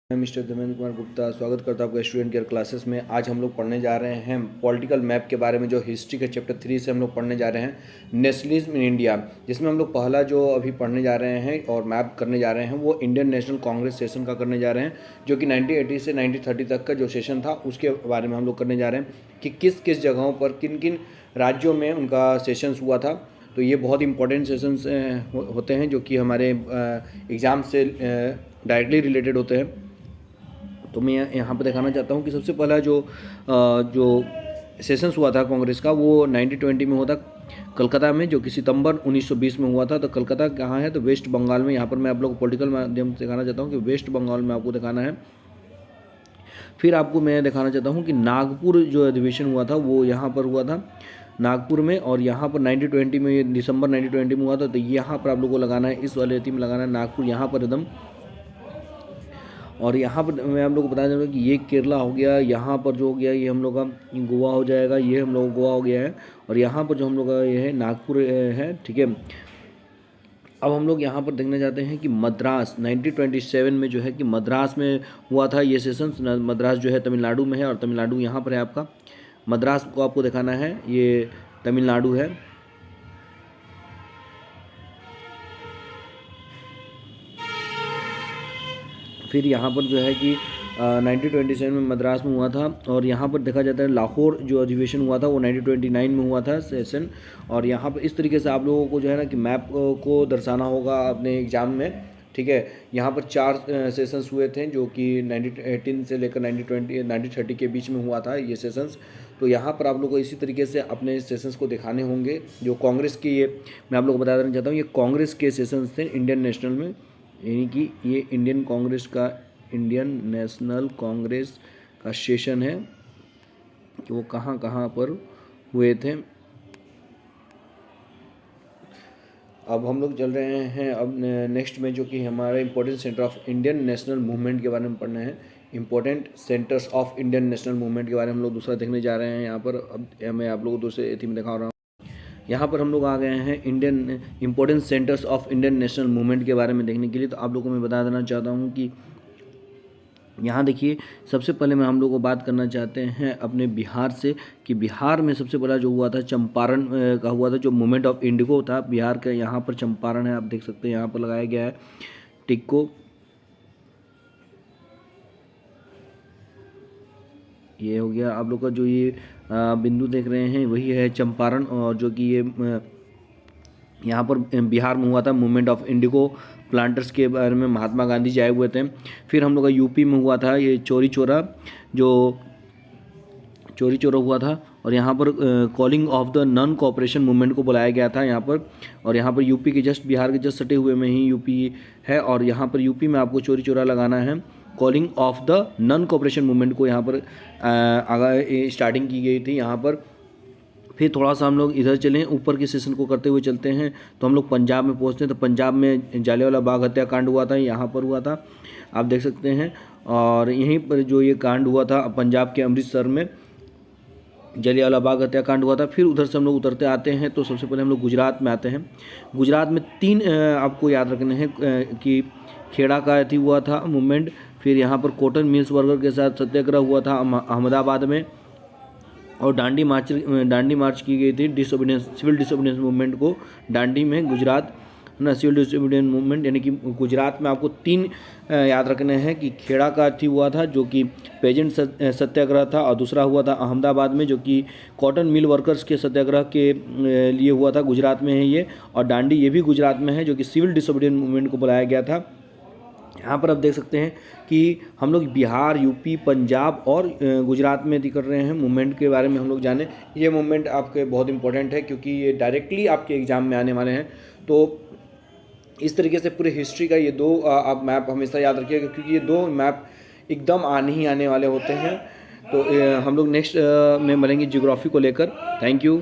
मैं मिस्टर धर्मेंद्र कुमार गुप्ता स्वागत करता हूँ आपका स्टूडेंट केयर क्लासेस में। आज हम लोग पढ़ने जा रहे हैं पॉलिटिकल मैप के बारे में, जो हिस्ट्री के चैप्टर 3 से हम लोग पढ़ने जा रहे हैं नेशनलिज्म इन इंडिया, जिसमें हम लोग पहला जो अभी पढ़ने जा रहे हैं और मैप करने जा रहे हैं वो इंडियन नेशनल कांग्रेस सेशन का करने जा रहे हैं, जो कि 1980 से 1930 तक का जो सेशन था उसके बारे में हम लोग करने जा रहे हैं कि किस किस जगहों पर किन किन राज्यों में उनका सेशंस हुआ था। तो ये बहुत इंपॉर्टेंट सेशंस होते हैं जो कि हमारे एग्ज़ाम से डायरेक्टली रिलेटेड होते हैं। तो मैं यहाँ पर दिखाना चाहता हूँ कि सबसे पहला जो सेशंस हुआ था कांग्रेस का वो 1920 में हुआ था कलकत्ता में, जो कि सितंबर 1920 में हुआ था। तो कलकत्ता कहाँ है? तो वेस्ट बंगाल में। यहाँ पर मैं आप लोग को पॉलिटिकल माध्यम से दिखाना चाहता हूँ कि वेस्ट बंगाल में आपको दिखाना है। फिर आपको मैं दिखाना चाहता हूँ कि नागपुर जो अधिवेशन हुआ था वो यहाँ पर हुआ था नागपुर में, और यहाँ पर 1920 में दिसंबर 1920 में हुआ था। तो यहाँ पर आप लोगों को लगाना है, इस वाले में लगाना है नागपुर यहाँ पर एकदम। और यहाँ पर मैं आप लोग को बताना चाहूँगा कि ये केरला हो गया, यहाँ पर जो हो गया ये हम लोग का गोवा हो जाएगा, ये हम लोग गोवा हो गया है, और यहाँ पर जो हम लोग का ये है नागपुर है, ठीक है। अब हम लोग यहाँ पर देखने जाते हैं कि मद्रास 1927 में जो है कि मद्रास में हुआ था ये सेशन। मद्रास जो है तमिलनाडु में है, और तमिलनाडु यहाँ पर है आपका। मद्रास को आपको दिखाना है, ये तमिलनाडु है। फिर यहाँ पर जो है कि 1927 में मद्रास में हुआ था, और यहाँ पर देखा जाता है लाहौर जो अधिवेशन हुआ था वो 1929 में हुआ था सेशन। और यहाँ पर इस तरीके से आप लोगों को जो है ना कि मैप को दर्शाना होगा अपने एग्ज़ाम में, ठीक है। यहाँ पर 4 सेशंस हुए थे जो कि 1918 से लेकर 1930 के बीच में हुआ था ये सेशंस। तो यहाँ पर आप लोग को इसी तरीके से अपने सेशंस को दिखाने होंगे। जो कांग्रेस के, ये मैं आप लोग को बता देना चाहता हूँ, ये कांग्रेस के सेशंस थे इंडियन नेशनल में, यानी कि ये इंडियन नेशनल कांग्रेस का सेशन है कि वो कहाँ कहाँ पर हुए थे। अब हम लोग चल रहे हैं अब नेक्स्ट में, जो कि हमारा important centre of Indian national movement के बारे में पढ़ना है। Important centres of Indian national movement के बारे में हम लोग दूसरा देखने जा रहे हैं। यहाँ पर अब मैं आप लोगों को दूसरे एथी में दिखा रहा हूँ। यहाँ पर हम लोग आ गए हैं Indian important centres of Indian national movement के बारे में देखने के लिए। तो आप लोगों को मैं बता देना चाहता हूँ कि यहाँ देखिए, सबसे पहले मैं हम लोग को बात करना चाहते हैं अपने बिहार से, कि बिहार में सबसे पहला जो हुआ था चंपारण का हुआ था, जो मूवमेंट ऑफ इंडिगो था बिहार का। यहाँ पर चंपारण है, आप देख सकते हैं यहाँ पर लगाया गया है टिक को। ये हो गया आप लोग का, जो ये बिंदु देख रहे हैं वही है चंपारण, और जो कि ये यहाँ पर बिहार में हुआ था मूवमेंट ऑफ इंडिगो प्लांटर्स के बारे में, महात्मा गांधी जी आए हुए थे। फिर हम लोग का यूपी में हुआ था ये चौरी चौरा हुआ था, और यहाँ पर calling of the non cooperation movement को बुलाया गया था यहाँ पर। और यहाँ पर यूपी के जस्ट, बिहार के जस्ट सटे हुए में ही यूपी है, और यहाँ पर यूपी में आपको चौरी चौरा लगाना है। Calling of the non cooperation movement को यहाँ पर आगे स्टार्टिंग की गई थी यहाँ पर। फिर थोड़ा सा हम लोग इधर चलें, ऊपर के सेशन को करते हुए चलते हैं, तो हम लोग पंजाब में पहुंचते हैं। तो पंजाब में जालियांवाला बाग हत्याकांड हुआ था, यहाँ पर हुआ था, आप देख सकते हैं। और यहीं पर जो ये कांड हुआ था पंजाब के अमृतसर में, जालियांवाला बाग हत्याकांड हुआ था। फिर उधर से हम लोग उतरते आते हैं, तो सबसे पहले हम लोग गुजरात में आते हैं। गुजरात में 3 आपको याद रखने हैं कि खेड़ा का अथी हुआ था मूवमेंट। फिर यहाँ पर कॉटन मिल्स वर्कर के साथ सत्याग्रह हुआ था अहमदाबाद में, और दांडी मार्च की गई थी सिविल डिसोबीडियंस मूवमेंट को दांडी में, गुजरात ना, सिविल डिसोबीडियंस मूवमेंट। यानी कि गुजरात में आपको 3 याद रखने हैं कि खेड़ा का थी हुआ था जो कि पेजेंट सत्याग्रह था, और दूसरा हुआ था अहमदाबाद में जो कि कॉटन मिल वर्कर्स के सत्याग्रह के लिए हुआ था, गुजरात में है ये। और दांडी ये भी गुजरात में है, जो कि सिविल डिसोबीडियंस मूवमेंट को बुलाया गया था। यहाँ पर आप देख सकते हैं कि हम लोग बिहार, यूपी, पंजाब और गुजरात में कर रहे हैं मूवमेंट के बारे में हम लोग जाने। ये मूवमेंट आपके बहुत इंपॉर्टेंट है क्योंकि ये डायरेक्टली आपके एग्ज़ाम में आने वाले हैं। तो इस तरीके से पूरे हिस्ट्री का ये 2 आप मैप हमेशा याद रखिएगा, क्योंकि ये 2 मैप एकदम आने वाले होते हैं। तो हम लोग नेक्स्ट में मिलेंगे ज्योग्राफी को लेकर। Thank you.